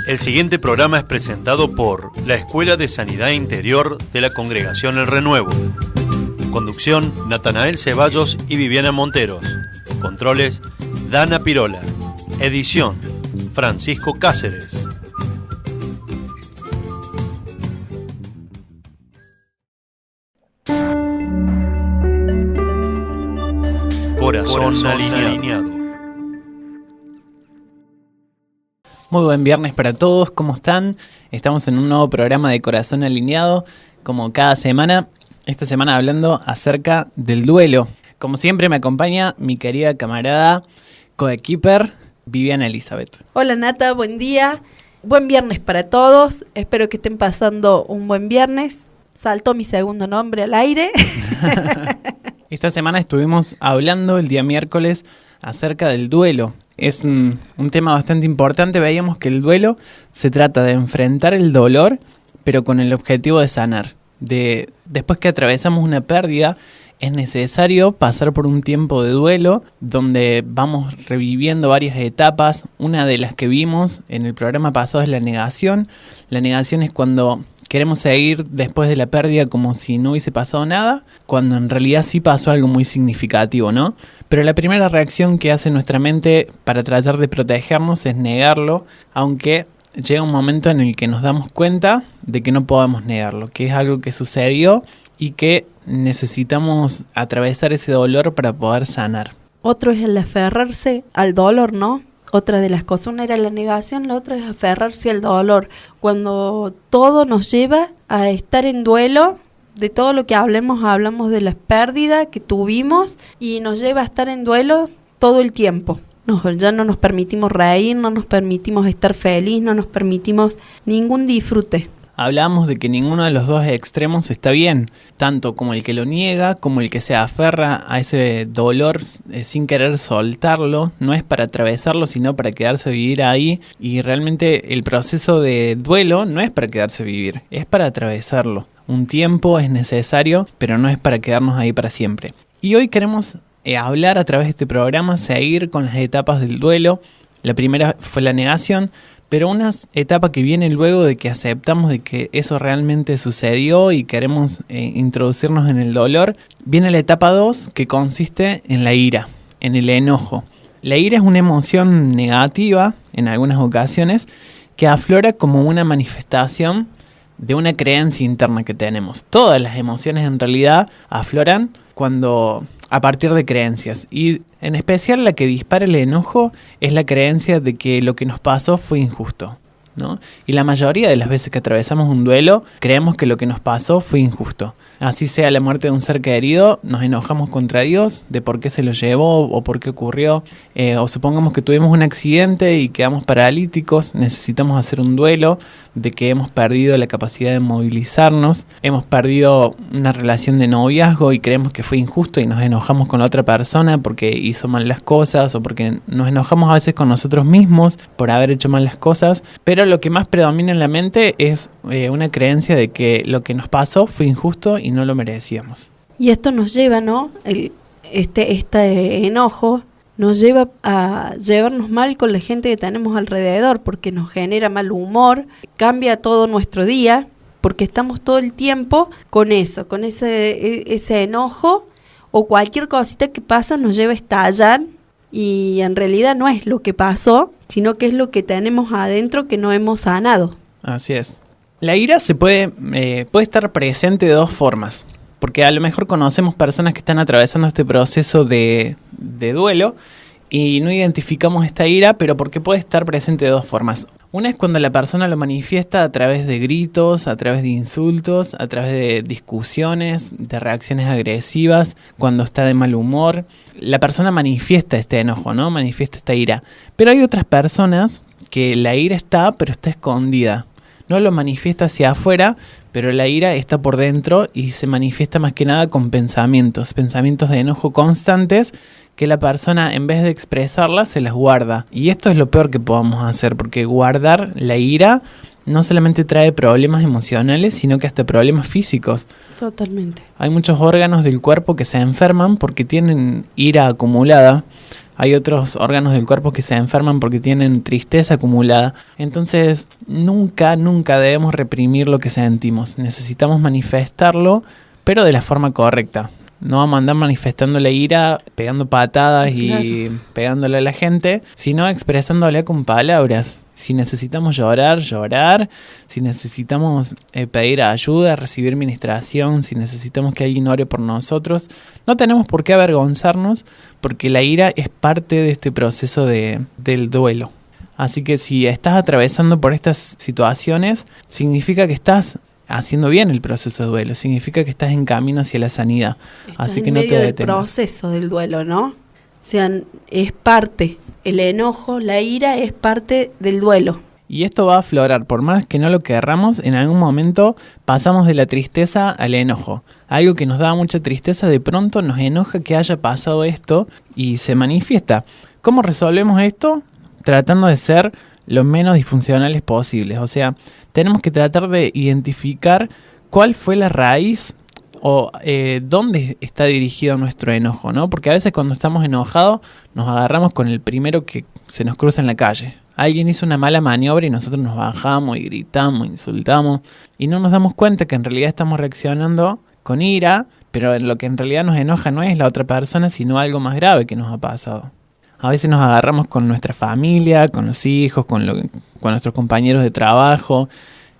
El siguiente programa es presentado por la Escuela de Sanidad Interior de la Congregación El Renuevo. Conducción, Natanael Ceballos y Viviana Monteros. Controles, Dana Pirola. Edición, Francisco Cáceres. Corazón alineado. Muy buen viernes para todos, ¿cómo están? Estamos en un nuevo programa de Corazón Alineado, como cada semana. Esta semana hablando acerca del duelo. Como siempre me acompaña mi querida camarada, coequiper, Viviana Elizabeth. Hola Nata, buen día. Buen viernes para todos. Espero que estén pasando un buen viernes. Saltó mi segundo nombre al aire. Esta semana estuvimos hablando el día miércoles acerca del duelo. Es un tema bastante importante. Veíamos que el duelo se trata de enfrentar el dolor, pero con el objetivo de sanar. Después que atravesamos una pérdida, es necesario pasar por un tiempo de duelo donde vamos reviviendo varias etapas. Una de las que vimos en el programa pasado es la negación. La negación es cuando queremos seguir después de la pérdida como si no hubiese pasado nada, cuando en realidad sí pasó algo muy significativo, ¿no? Pero la primera reacción que hace nuestra mente para tratar de protegernos es negarlo, aunque llega un momento en el que nos damos cuenta de que no podemos negarlo, que es algo que sucedió y que necesitamos atravesar ese dolor para poder sanar. Otro es el aferrarse al dolor, ¿no? Otra de las cosas, una era la negación, la otra es aferrarse al dolor. Cuando todo nos lleva a estar en duelo, de todo lo que hablamos de las pérdidas que tuvimos y nos lleva a estar en duelo todo el tiempo. Ya no nos permitimos reír, no nos permitimos estar feliz, no nos permitimos ningún disfrute. Hablamos de que ninguno de los dos extremos está bien, tanto como el que lo niega, como el que se aferra a ese dolor sin querer soltarlo. No es para atravesarlo, sino para quedarse a vivir ahí. Y realmente el proceso de duelo no es para quedarse a vivir, es para atravesarlo. Un tiempo es necesario, pero no es para quedarnos ahí para siempre. Y hoy queremos hablar a través de este programa, seguir con las etapas del duelo. La primera fue la negación, pero una etapa que viene luego de que aceptamos de que eso realmente sucedió y queremos introducirnos en el dolor, viene la etapa 2, que consiste en la ira, en el enojo. La ira es una emoción negativa, en algunas ocasiones, que aflora como una manifestación de una creencia interna que tenemos. Todas las emociones en realidad afloran a partir de creencias, y en especial la que dispara el enojo es la creencia de que lo que nos pasó fue injusto, ¿no? Y la mayoría de las veces que atravesamos un duelo, creemos que lo que nos pasó fue injusto. Así sea la muerte de un ser querido, nos enojamos contra Dios de por qué se lo llevó o por qué ocurrió. O supongamos que tuvimos un accidente y quedamos paralíticos, necesitamos hacer un duelo de que hemos perdido la capacidad de movilizarnos, hemos perdido una relación de noviazgo y creemos que fue injusto y nos enojamos con la otra persona porque hizo mal las cosas, o porque nos enojamos a veces con nosotros mismos por haber hecho mal las cosas. Pero lo que más predomina en la mente es una creencia de que lo que nos pasó fue injusto y no lo merecíamos. Y esto nos lleva, ¿no? Este enojo nos lleva a llevarnos mal con la gente que tenemos alrededor, porque nos genera mal humor, cambia todo nuestro día, porque estamos todo el tiempo con eso, con ese enojo, o cualquier cosita que pasa nos lleva a estallar, y en realidad no es lo que pasó, sino que es lo que tenemos adentro que no hemos sanado. Así es. La ira puede estar presente de dos formas, porque a lo mejor conocemos personas que están atravesando este proceso de duelo y no identificamos esta ira, pero porque puede estar presente de dos formas. Una es cuando la persona lo manifiesta a través de gritos, a través de insultos, a través de discusiones, de reacciones agresivas, cuando está de mal humor. La persona manifiesta este enojo, ¿no? Manifiesta esta ira. Pero hay otras personas que la ira está, pero está escondida. No lo manifiesta hacia afuera, pero la ira está por dentro y se manifiesta más que nada con pensamientos de enojo constantes que la persona, en vez de expresarlas, se las guarda. Y esto es lo peor que podamos hacer, porque guardar la ira no solamente trae problemas emocionales, sino que hasta problemas físicos. Totalmente. Hay muchos órganos del cuerpo que se enferman porque tienen ira acumulada. hay otros órganos del cuerpo que se enferman porque tienen tristeza acumulada. Entonces, nunca debemos reprimir lo que sentimos. Necesitamos manifestarlo, pero de la forma correcta. No vamos a andar manifestando la ira, pegando patadas y pegándole a la gente, sino expresándola con palabras. Si necesitamos llorar. Si necesitamos pedir ayuda, recibir ministración, si necesitamos que alguien ore por nosotros, no tenemos por qué avergonzarnos, porque la ira es parte de este proceso del duelo. Así que si estás atravesando por estas situaciones, significa que estás haciendo bien el proceso de duelo, significa que estás en camino hacia la sanidad. Así que no te detengas. El proceso del duelo, ¿no? O sea, es parte, el enojo, la ira es parte del duelo. Y esto va a aflorar, por más que no lo querramos, en algún momento pasamos de la tristeza al enojo. Algo que nos daba mucha tristeza, de pronto nos enoja que haya pasado esto y se manifiesta. ¿Cómo resolvemos esto? Tratando de ser lo menos disfuncionales posibles. O sea, tenemos que tratar de identificar cuál fue la raíz o dónde está dirigido nuestro enojo, ¿no? Porque a veces cuando estamos enojados nos agarramos con el primero que se nos cruza en la calle. Alguien hizo una mala maniobra y nosotros nos bajamos y gritamos, insultamos y no nos damos cuenta que en realidad estamos reaccionando con ira, pero lo que en realidad nos enoja no es la otra persona, sino algo más grave que nos ha pasado. A veces nos agarramos con nuestra familia, con los hijos, con nuestros compañeros de trabajo,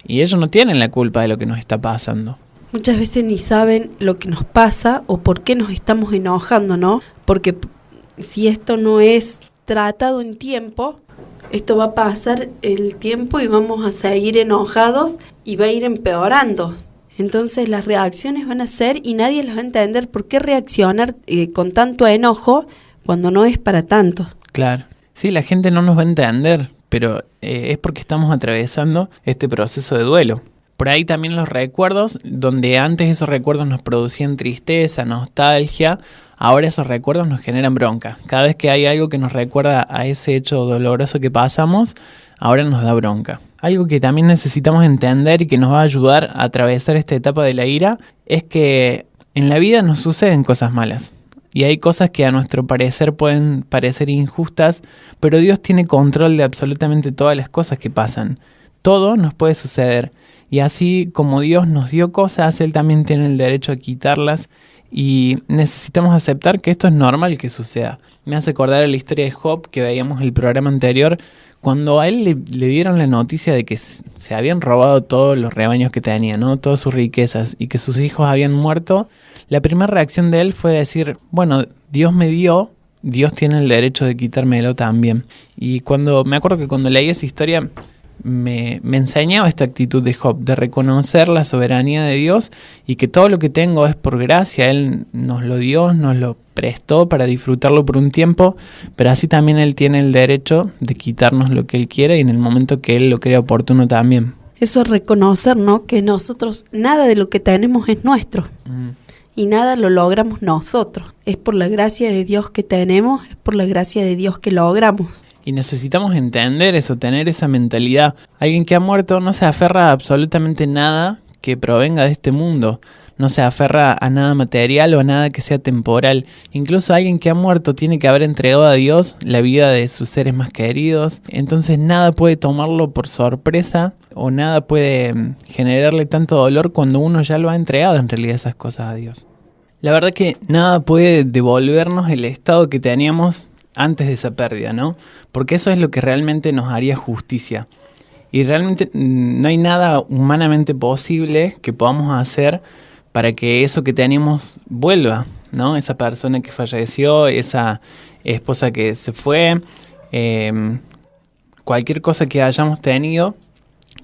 y ellos no tienen la culpa de lo que nos está pasando. Muchas veces ni saben lo que nos pasa o por qué nos estamos enojando, ¿no? Porque si esto no es tratado en tiempo, esto va a pasar el tiempo y vamos a seguir enojados y va a ir empeorando. Entonces las reacciones van a ser y nadie las va a entender por qué reaccionar con tanto enojo cuando no es para tanto. Claro. Sí, la gente no nos va a entender, pero es porque estamos atravesando este proceso de duelo. Por ahí también los recuerdos, donde antes esos recuerdos nos producían tristeza, nostalgia, ahora esos recuerdos nos generan bronca. Cada vez que hay algo que nos recuerda a ese hecho doloroso que pasamos, ahora nos da bronca. Algo que también necesitamos entender y que nos va a ayudar a atravesar esta etapa de la ira es que en la vida nos suceden cosas malas. Y hay cosas que a nuestro parecer pueden parecer injustas, pero Dios tiene control de absolutamente todas las cosas que pasan. Todo nos puede suceder. Y así como Dios nos dio cosas, Él también tiene el derecho a quitarlas. Y necesitamos aceptar que esto es normal que suceda. Me hace acordar a la historia de Job que veíamos en el programa anterior, cuando a él le dieron la noticia de que se habían robado todos los rebaños que tenía, ¿no? Todas sus riquezas, y que sus hijos habían muerto. La primera reacción de él fue decir, bueno, Dios me dio, Dios tiene el derecho de quitármelo también. Y me acuerdo que cuando leí esa historia me enseñaba esta actitud de Job, de reconocer la soberanía de Dios y que todo lo que tengo es por gracia. Él nos lo dio, nos lo prestó para disfrutarlo por un tiempo, pero así también Él tiene el derecho de quitarnos lo que Él quiera y en el momento que Él lo crea oportuno también. Eso es reconocer, ¿no? Que nosotros, nada de lo que tenemos es nuestro. Y nada lo logramos nosotros. Es por la gracia de Dios que tenemos, es por la gracia de Dios que logramos. Y necesitamos entender eso, tener esa mentalidad. Alguien que ha muerto no se aferra a absolutamente nada que provenga de este mundo. No se aferra a nada material o a nada que sea temporal. Incluso alguien que ha muerto tiene que haber entregado a Dios la vida de sus seres más queridos. Entonces nada puede tomarlo por sorpresa o nada puede generarle tanto dolor cuando uno ya lo ha entregado en realidad esas cosas a Dios. La verdad que nada puede devolvernos el estado que teníamos antes de esa pérdida, ¿no? Porque eso es lo que realmente nos haría justicia. Y realmente no hay nada humanamente posible que podamos hacer para que eso que teníamos vuelva, ¿no? Esa persona que falleció, esa esposa que se fue, cualquier cosa que hayamos tenido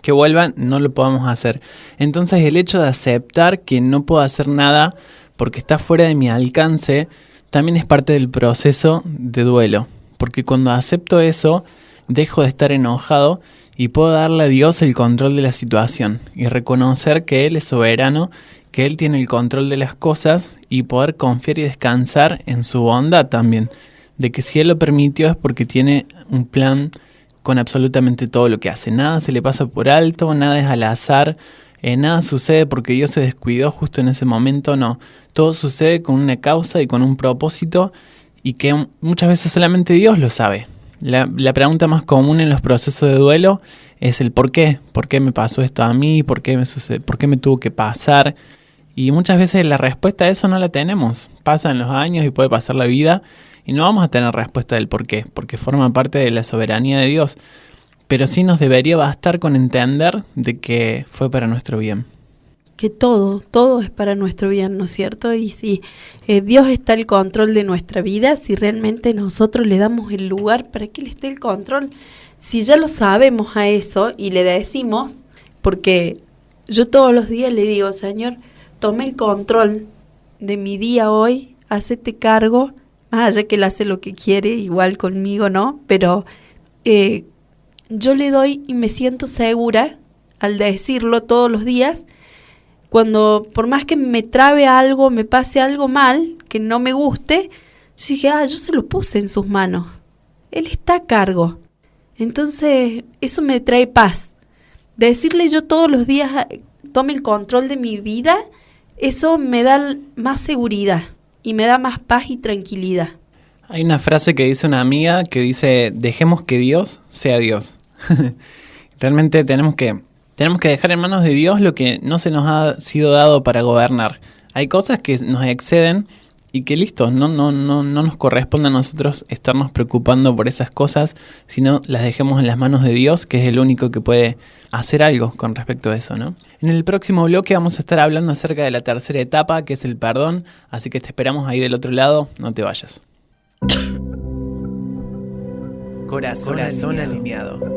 que vuelva, no lo podamos hacer. Entonces el hecho de aceptar que no puedo hacer nada porque está fuera de mi alcance, también es parte del proceso de duelo. Porque cuando acepto eso, dejo de estar enojado y puedo darle a Dios el control de la situación y reconocer que Él es soberano, que Él tiene el control de las cosas y poder confiar y descansar en su bondad también. De que si Él lo permitió es porque tiene un plan con absolutamente todo lo que hace. Nada se le pasa por alto, nada es al azar, nada sucede porque Dios se descuidó justo en ese momento, no. Todo sucede con una causa y con un propósito y que muchas veces solamente Dios lo sabe. La pregunta más común en los procesos de duelo es el ¿por qué? ¿Por qué me pasó esto a mí? ¿Por qué me sucede? ¿Por qué me tuvo que pasar? Y muchas veces la respuesta a eso no la tenemos. Pasan los años y puede pasar la vida y no vamos a tener respuesta del por qué, porque forma parte de la soberanía de Dios. Pero sí nos debería bastar con entender de que fue para nuestro bien. Que todo es para nuestro bien, ¿no es cierto? Y si Dios está al control de nuestra vida, si realmente nosotros le damos el lugar para que Él esté el control, si ya lo sabemos a eso y le decimos, porque yo todos los días le digo, Señor, toma el control de mi día hoy, hacete cargo, más allá que Él hace lo que quiere, igual conmigo, ¿no? Pero yo le doy y me siento segura al decirlo todos los días. Cuando, por más que me trabe algo, me pase algo mal, que no me guste, yo dije, yo se lo puse en sus manos. Él está a cargo. Entonces, eso me trae paz. Decirle yo todos los días, tome el control de mi vida, eso me da más seguridad y me da más paz y tranquilidad. Hay una frase que dice una amiga que dice, dejemos que Dios sea Dios. Realmente tenemos que dejar en manos de Dios lo que no se nos ha sido dado para gobernar. Hay cosas que nos exceden y que listo, no nos corresponde a nosotros estarnos preocupando por esas cosas, sino las dejemos en las manos de Dios, que es el único que puede hacer algo con respecto a eso, ¿no? En el próximo bloque vamos a estar hablando acerca de la tercera etapa, que es el perdón, así que te esperamos ahí del otro lado, no te vayas. Corazón alineado.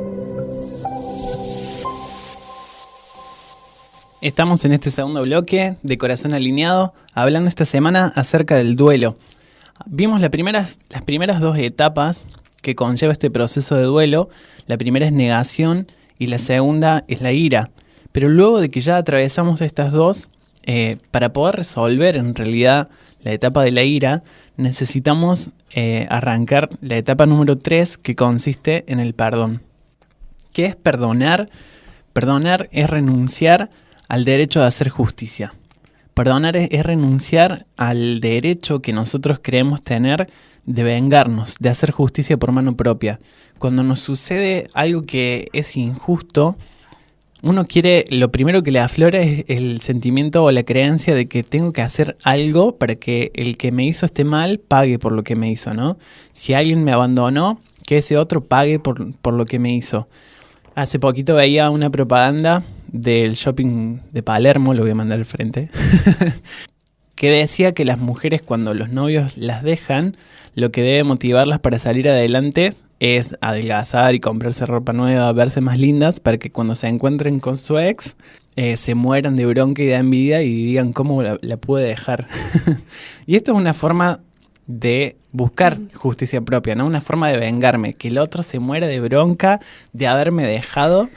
Estamos en este segundo bloque de Corazón Alineado, hablando esta semana acerca del duelo. Vimos las primeras dos etapas que conlleva este proceso de duelo. La primera es negación y la segunda es la ira. Pero luego de que ya atravesamos estas dos, para poder resolver en realidad la etapa de la ira, necesitamos arrancar la etapa número 3, que consiste en el perdón. ¿Qué es perdonar? Perdonar es renunciar al derecho de hacer justicia. Perdonar es renunciar al derecho que nosotros creemos tener de vengarnos, de hacer justicia por mano propia. Cuando nos sucede algo que es injusto, uno quiere, lo primero que le aflora es el sentimiento o la creencia de que tengo que hacer algo para que el que me hizo este mal pague por lo que me hizo, ¿no? Si alguien me abandonó, que ese otro pague por lo que me hizo. Hace poquito veía una propaganda del shopping de Palermo, lo voy a mandar al frente, que decía que las mujeres cuando los novios las dejan, lo que debe motivarlas para salir adelante es adelgazar y comprarse ropa nueva, verse más lindas, para que cuando se encuentren con su ex, se mueran de bronca y de envidia y digan cómo la pude dejar. Y esto es una forma de buscar justicia propia, ¿no? Una forma de vengarme, que el otro se muera de bronca de haberme dejado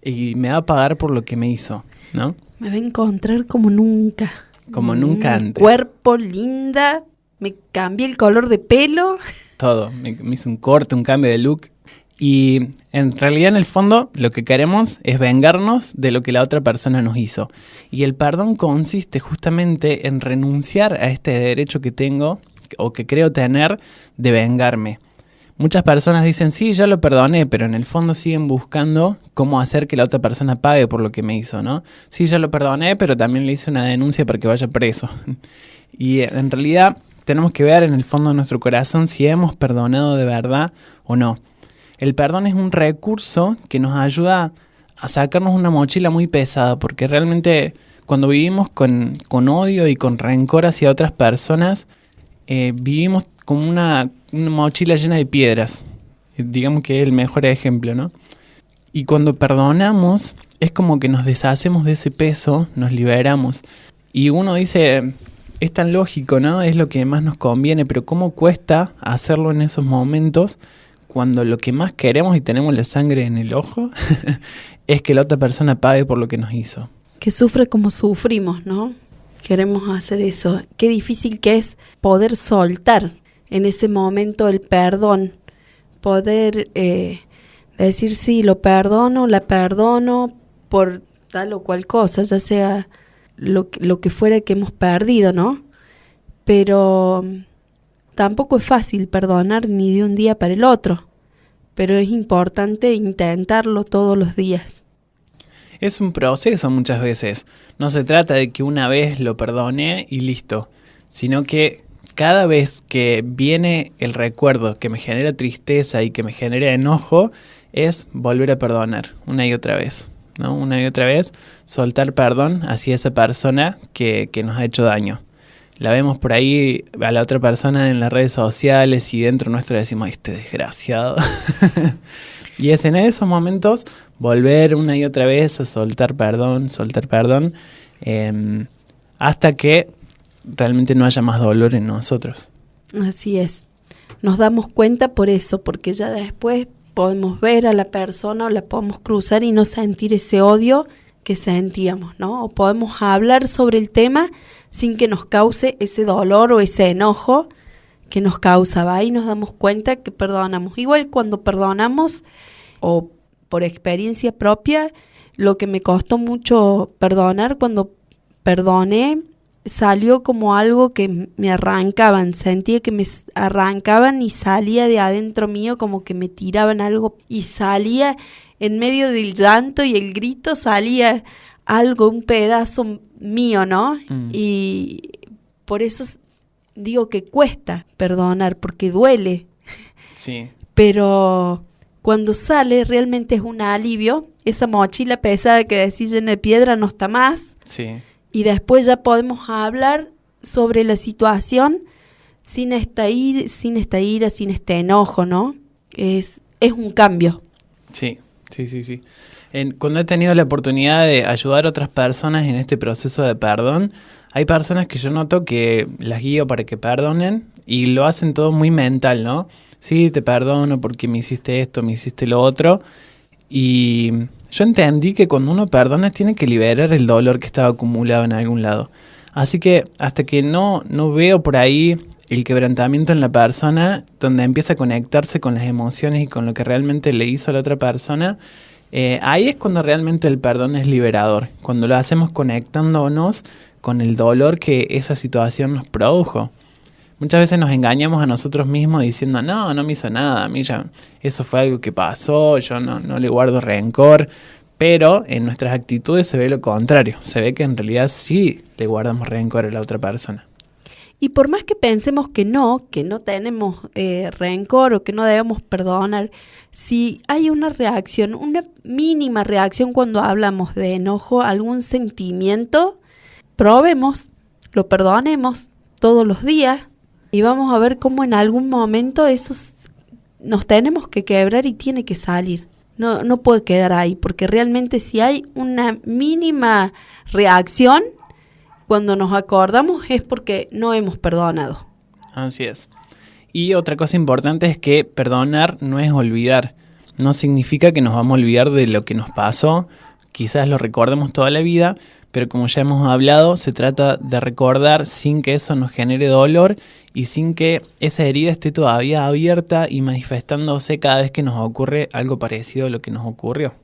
y me va a pagar por lo que me hizo, ¿no? Me va a encontrar como nunca. Como nunca antes. Cuerpo linda, me cambié el color de pelo. Todo, me hice un corte, un cambio de look. Y en realidad, en el fondo, lo que queremos es vengarnos de lo que la otra persona nos hizo. Y el perdón consiste justamente en renunciar a este derecho que tengo o que creo tener de vengarme. Muchas personas dicen, sí, ya lo perdoné, pero en el fondo siguen buscando cómo hacer que la otra persona pague por lo que me hizo, ¿no? Sí, ya lo perdoné, pero también le hice una denuncia para que vaya preso. Y en realidad tenemos que ver en el fondo de nuestro corazón si hemos perdonado de verdad o no. El perdón es un recurso que nos ayuda a sacarnos una mochila muy pesada, porque realmente cuando vivimos con odio y con rencor hacia otras personas, vivimos como una mochila llena de piedras. Digamos que es el mejor ejemplo, ¿no? Y cuando perdonamos, es como que nos deshacemos de ese peso, nos liberamos. Y uno dice, es tan lógico, ¿no? Es lo que más nos conviene, pero ¿cómo cuesta hacerlo en esos momentos cuando lo que más queremos y tenemos la sangre en el ojo es que la otra persona pague por lo que nos hizo? Que sufre como sufrimos, ¿no? Queremos hacer eso. Qué difícil que es poder soltar en ese momento el perdón. Poder decir, sí, lo perdono, la perdono por tal o cual cosa, ya sea lo que fuera que hemos perdido, ¿no? Pero tampoco es fácil perdonar ni de un día para el otro, pero es importante intentarlo todos los días. Es un proceso muchas veces. No se trata de que una vez lo perdone y listo, sino que cada vez que viene el recuerdo que me genera tristeza y que me genera enojo, es volver a perdonar una y otra vez, ¿no? Una y otra vez, soltar perdón hacia esa persona que nos ha hecho daño. La vemos por ahí a la otra persona en las redes sociales y dentro nuestro decimos, este desgraciado. Y es en esos momentos volver una y otra vez a soltar perdón, hasta que realmente no haya más dolor en nosotros. Así es. Nos damos cuenta por eso, porque ya después podemos ver a la persona o la podemos cruzar y no sentir ese odio que sentíamos, ¿no? O podemos hablar sobre el tema sin que nos cause ese dolor o ese enojo que nos causaba, y nos damos cuenta que perdonamos. Igual cuando perdonamos, o por experiencia propia, lo que me costó mucho perdonar, cuando perdoné, salió como algo que me arrancaban, sentía que me arrancaban y salía de adentro mío, como que me tiraban algo y salía en medio del llanto y el grito, salía algo, un pedazo mío, ¿no? Y por eso digo que cuesta perdonar, porque duele. Sí. Pero cuando sale realmente es un alivio. Esa mochila pesada que decís llena de piedra no está más. Sí. Y después ya podemos hablar sobre la situación sin esta ira, sin este enojo, ¿no? Es un cambio. Sí. Cuando he tenido la oportunidad de ayudar a otras personas en este proceso de perdón, hay personas que yo noto que las guío para que perdonen y lo hacen todo muy mental, ¿no? Sí, te perdono porque me hiciste esto, me hiciste lo otro. Y yo entendí que cuando uno perdona tiene que liberar el dolor que estaba acumulado en algún lado. Así que hasta que no veo por ahí el quebrantamiento en la persona, donde empieza a conectarse con las emociones y con lo que realmente le hizo a la otra persona, ahí es cuando realmente el perdón es liberador. Cuando lo hacemos conectándonos con el dolor que esa situación nos produjo. Muchas veces nos engañamos a nosotros mismos diciendo, no me hizo nada, a mí ya eso fue algo que pasó, yo no le guardo rencor, pero en nuestras actitudes se ve lo contrario, se ve que en realidad sí le guardamos rencor a la otra persona. Y por más que pensemos que no tenemos rencor o que no debemos perdonar, si hay una reacción, una mínima reacción cuando hablamos de enojo, algún sentimiento, probemos, lo perdonemos todos los días y vamos a ver cómo en algún momento nos tenemos que quebrar y tiene que salir. No puede quedar ahí, porque realmente si hay una mínima reacción, cuando nos acordamos es porque no hemos perdonado. Así es. Y otra cosa importante es que perdonar no es olvidar. No significa que nos vamos a olvidar de lo que nos pasó. Quizás lo recordemos toda la vida, pero como ya hemos hablado, se trata de recordar sin que eso nos genere dolor y sin que esa herida esté todavía abierta y manifestándose cada vez que nos ocurre algo parecido a lo que nos ocurrió.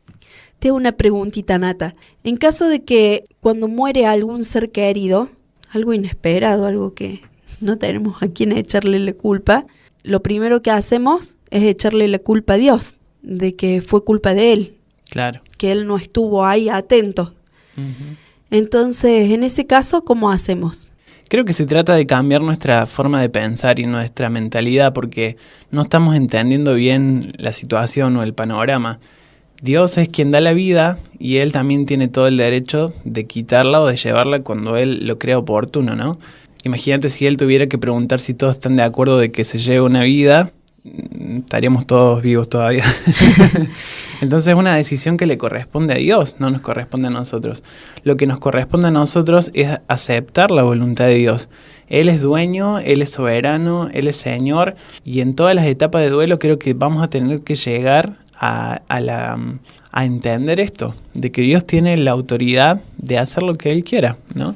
Te hago una preguntita, Nata. En caso de que cuando muere algún ser querido, algo inesperado, algo que no tenemos a quién echarle la culpa, lo primero que hacemos es echarle la culpa a Dios, de que fue culpa de Él. Claro. Que Él no estuvo ahí atento. Uh-huh. Entonces, en ese caso, ¿cómo hacemos? Creo que se trata de cambiar nuestra forma de pensar y nuestra mentalidad porque no estamos entendiendo bien la situación o el panorama. Dios es quien da la vida y Él también tiene todo el derecho de quitarla o de llevarla cuando Él lo crea oportuno, ¿no? Imagínate si Él tuviera que preguntar si todos están de acuerdo de que se lleve una vida, estaríamos todos vivos todavía. Entonces es una decisión que le corresponde a Dios, no nos corresponde a nosotros. Lo que nos corresponde a nosotros es aceptar la voluntad de Dios. Él es dueño, Él es soberano, Él es Señor, y en todas las etapas de duelo creo que vamos a tener que llegar a entender esto, de que Dios tiene la autoridad de hacer lo que Él quiera, ¿no?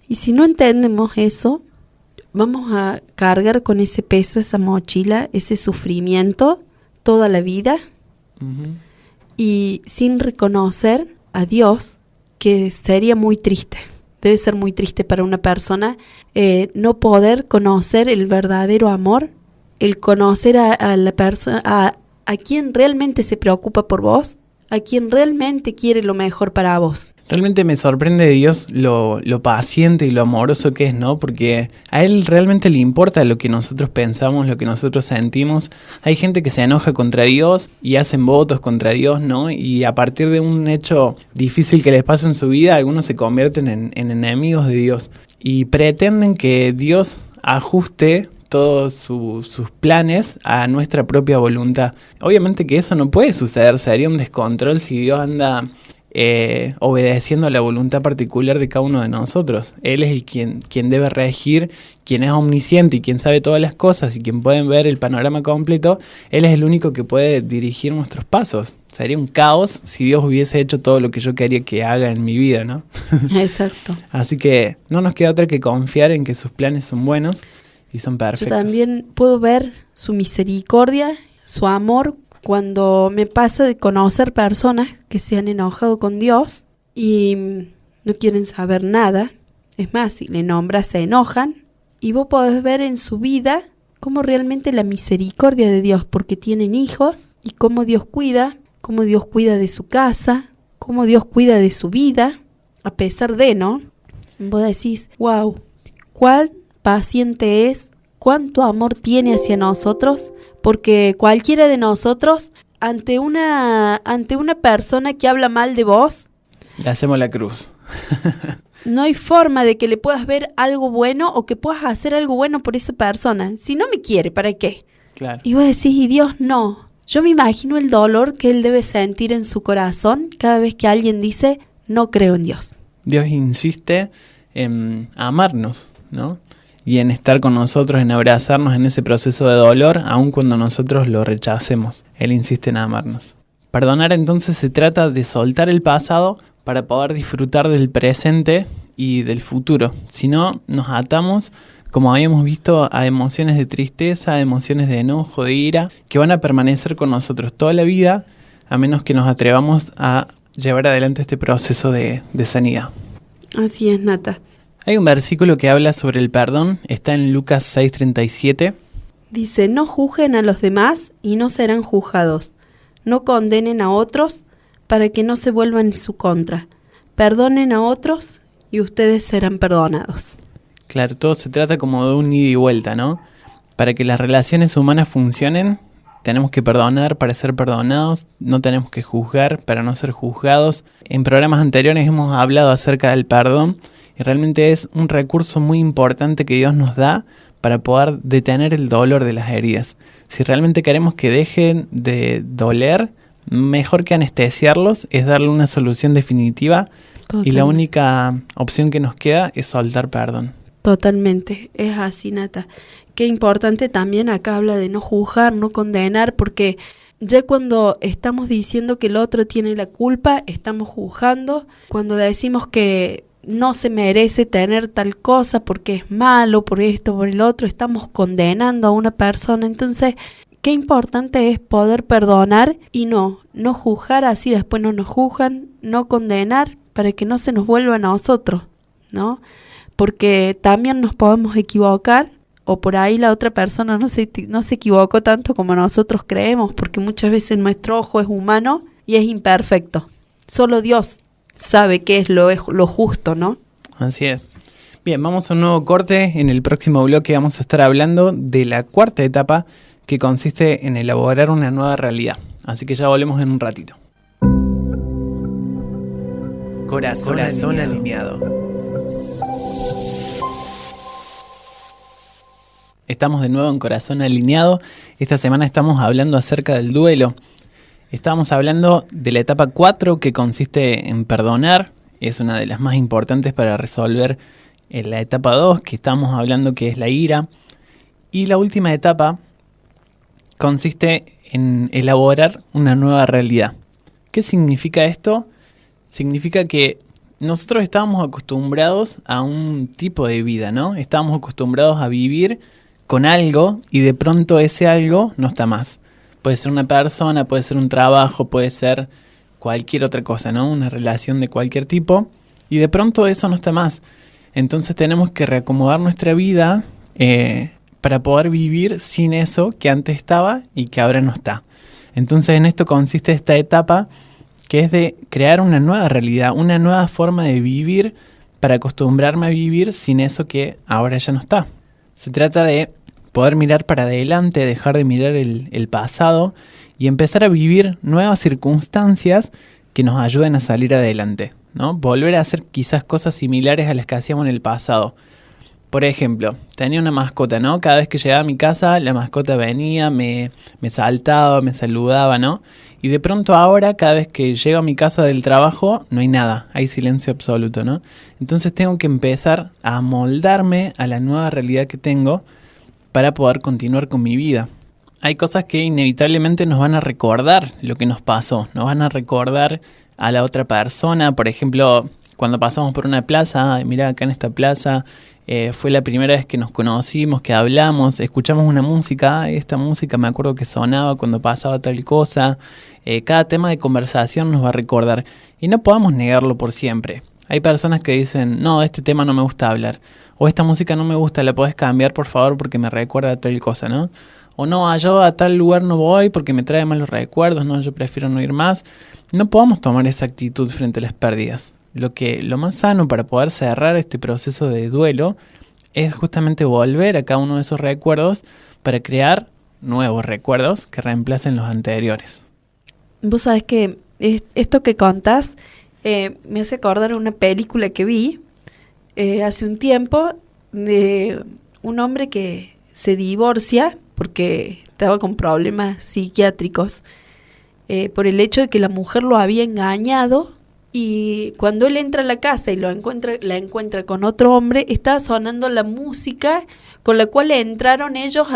Y si no entendemos eso, vamos a cargar con ese peso, esa mochila, ese sufrimiento toda la vida. Uh-huh. Y sin reconocer a Dios, que sería muy triste. debe ser muy triste para una persona no poder conocer el verdadero amor, el conocer a la persona, a quien realmente se preocupa por vos, a quien realmente quiere lo mejor para vos. Realmente me sorprende de Dios lo paciente y lo amoroso que es, ¿no? Porque a Él realmente le importa lo que nosotros pensamos, lo que nosotros sentimos. Hay gente que se enoja contra Dios y hacen votos contra Dios, ¿no? Y a partir de un hecho difícil que les pasa en su vida, algunos se convierten en enemigos de Dios. Y pretenden que Dios ajuste todos sus planes a nuestra propia voluntad. Obviamente que eso no puede suceder, sería un descontrol si Dios anda obedeciendo a la voluntad particular de cada uno de nosotros. Él es quien debe regir, quien es omnisciente y quien sabe todas las cosas y quien puede ver el panorama completo. Él es el único que puede dirigir nuestros pasos. Sería un caos si Dios hubiese hecho todo lo que yo quería que haga en mi vida, ¿no? Exacto. Así que no nos queda otra que confiar en que sus planes son buenos y son perfectos. Yo también puedo ver su misericordia, su amor, cuando me pasa de conocer personas que se han enojado con Dios y no quieren saber nada. Es más, si le nombras se enojan. Y vos podés ver en su vida cómo realmente la misericordia de Dios, porque tienen hijos, y cómo Dios cuida de su casa, cómo Dios cuida de su vida, a pesar de, ¿no? Vos decís, wow, cuán paciente es, cuánto amor tiene hacia nosotros, porque cualquiera de nosotros, ante una persona que habla mal de vos, le hacemos la cruz. no hay forma de que le puedas ver algo bueno o que puedas hacer algo bueno por esa persona. Si no me quiere, ¿para qué? Claro. Y vos decís, y Dios no. Yo me imagino el dolor que Él debe sentir en su corazón cada vez que alguien dice, no creo en Dios. Dios insiste en amarnos, ¿no? Y en estar con nosotros, en abrazarnos en ese proceso de dolor, aun cuando nosotros lo rechacemos. Él insiste en amarnos. Perdonar entonces se trata de soltar el pasado para poder disfrutar del presente y del futuro. Si no, nos atamos, como habíamos visto, a emociones de tristeza, a emociones de enojo, de ira, que van a permanecer con nosotros toda la vida, a menos que nos atrevamos a llevar adelante este proceso de sanidad. Así es, Nata. Hay un versículo que habla sobre el perdón, está en Lucas 6:37. Dice, no juzguen a los demás y no serán juzgados. No condenen a otros para que no se vuelvan en su contra. Perdonen a otros y ustedes serán perdonados. Claro, todo se trata como de un ida y vuelta, ¿no? Para que las relaciones humanas funcionen, tenemos que perdonar para ser perdonados, no tenemos que juzgar para no ser juzgados. En programas anteriores hemos hablado acerca del perdón y realmente es un recurso muy importante que Dios nos da para poder detener el dolor de las heridas. Si realmente queremos que dejen de doler, mejor que anestesiarlos es darle una solución definitiva. Totalmente. Y la única opción que nos queda es soltar perdón. Totalmente, es así, Nata. Qué importante también acá habla de no juzgar, no condenar, porque ya cuando estamos diciendo que el otro tiene la culpa, estamos juzgando. Cuando decimos que no se merece tener tal cosa porque es malo, por esto, por el otro, estamos condenando a una persona. Entonces, qué importante es poder perdonar y no juzgar, así después no nos juzgan, no condenar para que no se nos vuelva a nosotros, ¿no? Porque también nos podemos equivocar o por ahí la otra persona no se equivocó tanto como nosotros creemos, porque muchas veces nuestro ojo es humano y es imperfecto. Solo Dios sabe qué es lo justo, ¿no? Así es. Bien, vamos a un nuevo corte. En el próximo bloque vamos a estar hablando de la cuarta etapa, que consiste en elaborar una nueva realidad. Así que ya volvemos en un ratito. Corazón alineado. Estamos de nuevo en Corazón Alineado. Esta semana estamos hablando acerca del duelo. Estábamos hablando de la etapa 4, que consiste en perdonar. Es una de las más importantes para resolver la etapa 2, que estamos hablando que es la ira. Y la última etapa consiste en elaborar una nueva realidad. ¿Qué significa esto? Significa que nosotros estábamos acostumbrados a un tipo de vida, ¿no? Estábamos acostumbrados a vivir con algo y de pronto ese algo no está más. Puede ser una persona, puede ser un trabajo, puede ser cualquier otra cosa, ¿no? Una relación de cualquier tipo. y de pronto eso no está más. Entonces tenemos que reacomodar nuestra vida para poder vivir sin eso que antes estaba y que ahora no está. Entonces en esto consiste esta etapa, que es de crear una nueva realidad, una nueva forma de vivir para acostumbrarme a vivir sin eso que ahora ya no está. Se trata de poder mirar para adelante, dejar de mirar el pasado y empezar a vivir nuevas circunstancias que nos ayuden a salir adelante, ¿no? Volver a hacer quizás cosas similares a las que hacíamos en el pasado. Por ejemplo, tenía una mascota, ¿no? Cada vez que llegaba a mi casa, la mascota venía, me saltaba, me saludaba, ¿no? Y de pronto ahora, cada vez que llego a mi casa del trabajo, no hay nada, hay silencio absoluto, ¿no? Entonces tengo que empezar a amoldarme a la nueva realidad que tengo para poder continuar con mi vida. Hay cosas que inevitablemente nos van a recordar lo que nos pasó, nos van a recordar a la otra persona. Por ejemplo, cuando pasamos por una plaza, mira, acá en esta plaza fue la primera vez que nos conocimos, que hablamos, escuchamos una música, esta música me acuerdo que sonaba cuando pasaba tal cosa. Cada tema de conversación nos va a recordar y no podemos negarlo por siempre. Hay personas que dicen, no, este tema no me gusta hablar, o esta música no me gusta, la podés cambiar por favor porque me recuerda a tal cosa, ¿no? O no, yo a tal lugar no voy porque me trae malos recuerdos, no, yo prefiero no ir más. No podemos tomar esa actitud frente a las pérdidas. Lo más sano para poder cerrar este proceso de duelo es justamente volver a cada uno de esos recuerdos para crear nuevos recuerdos que reemplacen los anteriores. Vos sabés que esto que contás me hace acordar una película que vi hace un tiempo de un hombre que se divorcia porque estaba con problemas psiquiátricos por el hecho de que la mujer lo había engañado. Y cuando él entra a la casa y la encuentra con otro hombre, estaba sonando la música con la cual entraron ellos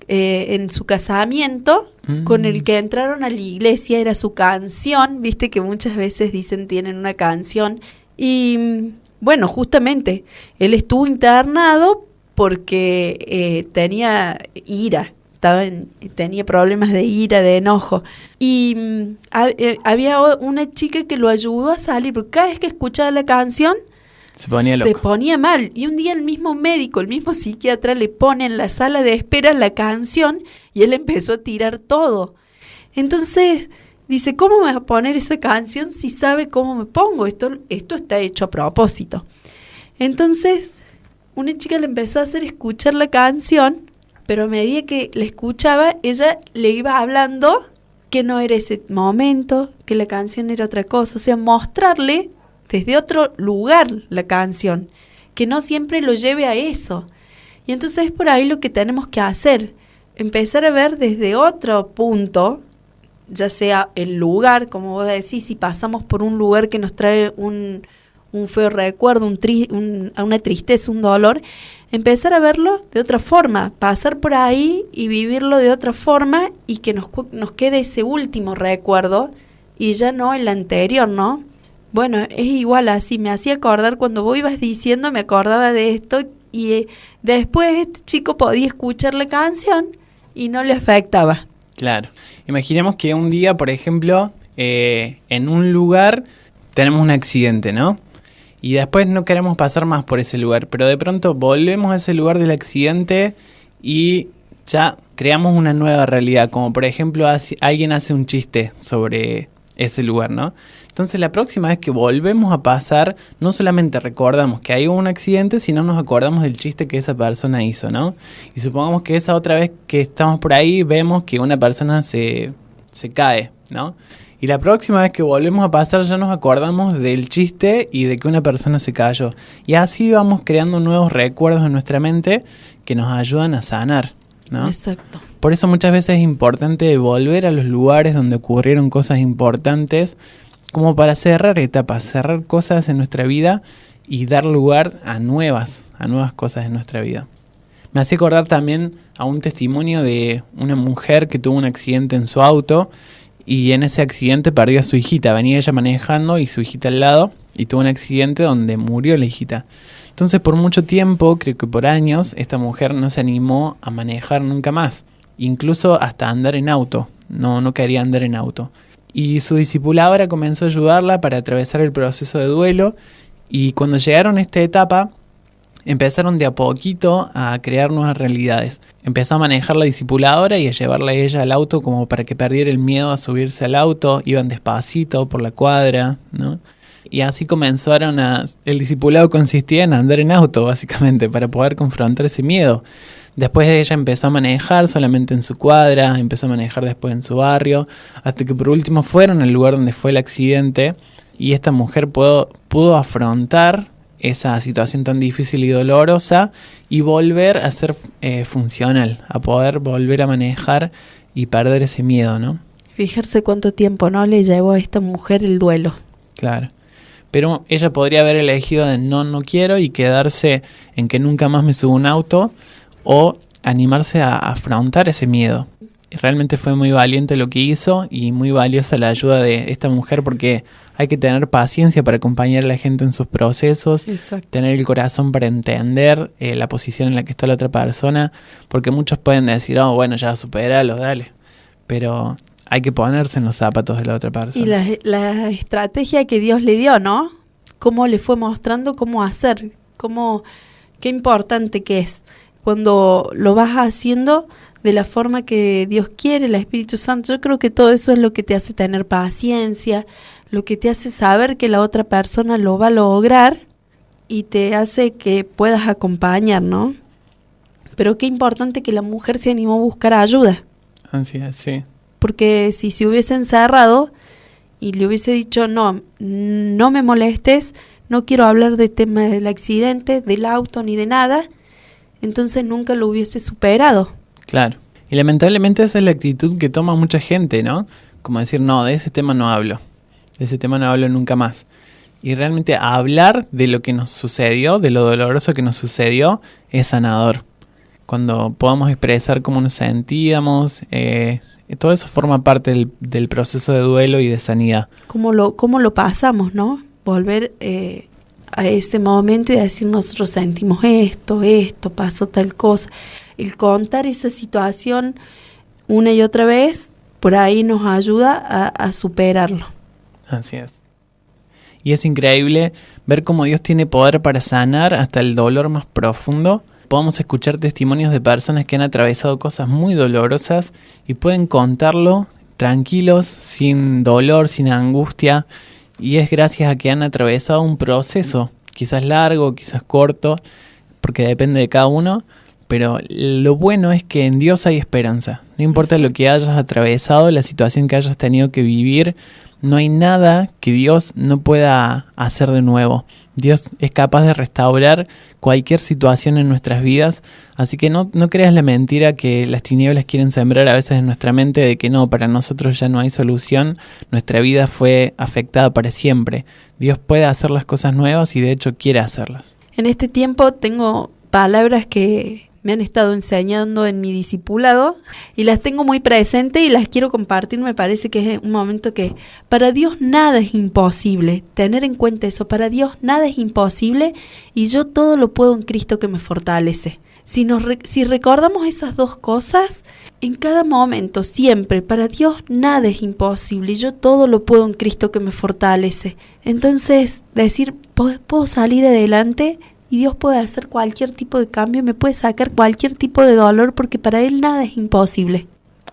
en su casamiento, con el que entraron a la iglesia, era su canción, viste que muchas veces dicen tienen una canción. Y bueno, justamente, él estuvo internado porque tenía ira. Tenía problemas de ira, de enojo. Y había una chica que lo ayudó a salir, porque cada vez que escuchaba la canción se ponía mal. Y un día el mismo médico, el mismo psiquiatra le pone en la sala de espera la canción y él empezó a tirar todo. Entonces dice, ¿cómo me va a poner esa canción si sabe cómo me pongo? Esto está hecho a propósito. Entonces una chica le empezó a hacer escuchar la canción, pero a medida que la escuchaba, ella le iba hablando que no era ese momento, que la canción era otra cosa. O sea, mostrarle desde otro lugar la canción, que no siempre lo lleve a eso. Y entonces es por ahí lo que tenemos que hacer, empezar a ver desde otro punto, ya sea el lugar, como vos decís, si pasamos por un lugar que nos trae un feo recuerdo, una tristeza, un dolor, empezar a verlo de otra forma, pasar por ahí y vivirlo de otra forma y que nos quede ese último recuerdo y ya no el anterior, ¿no? Bueno, es igual así, me hacía acordar cuando vos ibas diciendo, me acordaba de esto y después este chico podía escuchar la canción y no le afectaba. Claro, imaginemos que un día, por ejemplo, en un lugar tenemos un accidente, ¿no? Y después no queremos pasar más por ese lugar, pero de pronto volvemos a ese lugar del accidente y ya creamos una nueva realidad, como por ejemplo alguien hace un chiste sobre ese lugar, ¿no? Entonces la próxima vez que volvemos a pasar, no solamente recordamos que hay un accidente, sino nos acordamos del chiste que esa persona hizo, ¿no? Y supongamos que esa otra vez que estamos por ahí vemos que una persona se cae, ¿no? Y la próxima vez que volvemos a pasar ya nos acordamos del chiste y de que una persona se cayó. Y así vamos creando nuevos recuerdos en nuestra mente que nos ayudan a sanar, ¿no? Exacto. Por eso muchas veces es importante volver a los lugares donde ocurrieron cosas importantes, como para cerrar etapas, cerrar cosas en nuestra vida y dar lugar a nuevas cosas en nuestra vida. Me hacía acordar también a un testimonio de una mujer que tuvo un accidente en su auto. Y en ese accidente perdió a su hijita. Venía ella manejando y su hijita al lado. Y tuvo un accidente donde murió la hijita. Entonces por mucho tiempo, creo que por años, esta mujer no se animó a manejar nunca más. Incluso hasta andar en auto. No quería andar en auto. Y su discipuladora comenzó a ayudarla para atravesar el proceso de duelo. Y cuando llegaron a esta etapa, empezaron de a poquito a crear nuevas realidades. Empezó a manejar la discipuladora y a llevarla a ella al auto como para que perdiera el miedo a subirse al auto. Iban despacito por la cuadra, ¿no? Y así comenzaron el discipulado consistía en andar en auto, básicamente, para poder confrontar ese miedo. Después ella empezó a manejar solamente en su cuadra, empezó a manejar después en su barrio, hasta que por último fueron al lugar donde fue el accidente y esta mujer pudo afrontar esa situación tan difícil y dolorosa y volver a ser funcional, a poder volver a manejar y perder ese miedo, ¿no? Fijarse cuánto tiempo, ¿no?, le llevó a esta mujer el duelo. Claro. Pero ella podría haber elegido de no quiero y quedarse en que nunca más me subo a un auto o animarse a afrontar ese miedo. Y realmente fue muy valiente lo que hizo y muy valiosa la ayuda de esta mujer porque hay que tener paciencia para acompañar a la gente en sus procesos, Exacto. tener el corazón para entender la posición en la que está la otra persona, porque muchos pueden decir, oh, bueno, ya supéralo, dale. Pero hay que ponerse en los zapatos de la otra persona. Y la estrategia que Dios le dio, ¿no? Cómo le fue mostrando cómo hacer, qué importante que es. Cuando lo vas haciendo de la forma que Dios quiere, el Espíritu Santo, yo creo que todo eso es lo que te hace tener paciencia, lo que te hace saber que la otra persona lo va a lograr y te hace que puedas acompañar, ¿no? Pero qué importante que la mujer se animó a buscar ayuda. Así es, sí. Porque si se hubiese encerrado y le hubiese dicho, no me molestes, no quiero hablar de tema del accidente, del auto, ni de nada, entonces nunca lo hubiese superado. Claro. Y lamentablemente esa es la actitud que toma mucha gente, ¿no? Como decir, no, de ese tema no hablo. De ese tema no hablo nunca más. Y realmente hablar de lo que nos sucedió, de lo doloroso que nos sucedió, es sanador. Cuando podamos expresar cómo nos sentíamos, todo eso forma parte del proceso de duelo y de sanidad. ¿Cómo lo pasamos, no? Volver a ese momento y decir, nosotros sentimos esto, pasó tal cosa. El contar esa situación una y otra vez, por ahí nos ayuda a superarlo. Así es. Y es increíble ver cómo Dios tiene poder para sanar hasta el dolor más profundo. Podemos escuchar testimonios de personas que han atravesado cosas muy dolorosas y pueden contarlo tranquilos, sin dolor, sin angustia. Y es gracias a que han atravesado un proceso, quizás largo, quizás corto, porque depende de cada uno. Pero lo bueno es que en Dios hay esperanza. No importa lo que hayas atravesado, la situación que hayas tenido que vivir, no hay nada que Dios no pueda hacer de nuevo. Dios es capaz de restaurar cualquier situación en nuestras vidas. Así que no creas la mentira que las tinieblas quieren sembrar a veces en nuestra mente de que no, para nosotros ya no hay solución. Nuestra vida fue afectada para siempre. Dios puede hacer las cosas nuevas y de hecho quiere hacerlas. En este tiempo tengo palabras que me han estado enseñando en mi discipulado y las tengo muy presentes y las quiero compartir. Me parece que es un momento que para Dios nada es imposible. Tener en cuenta eso, para Dios nada es imposible y yo todo lo puedo en Cristo que me fortalece. Si recordamos esas dos cosas, en cada momento, siempre, para Dios nada es imposible y yo todo lo puedo en Cristo que me fortalece. Entonces, decir, puedo salir adelante y Dios puede hacer cualquier tipo de cambio, me puede sacar cualquier tipo de dolor porque para Él nada es imposible.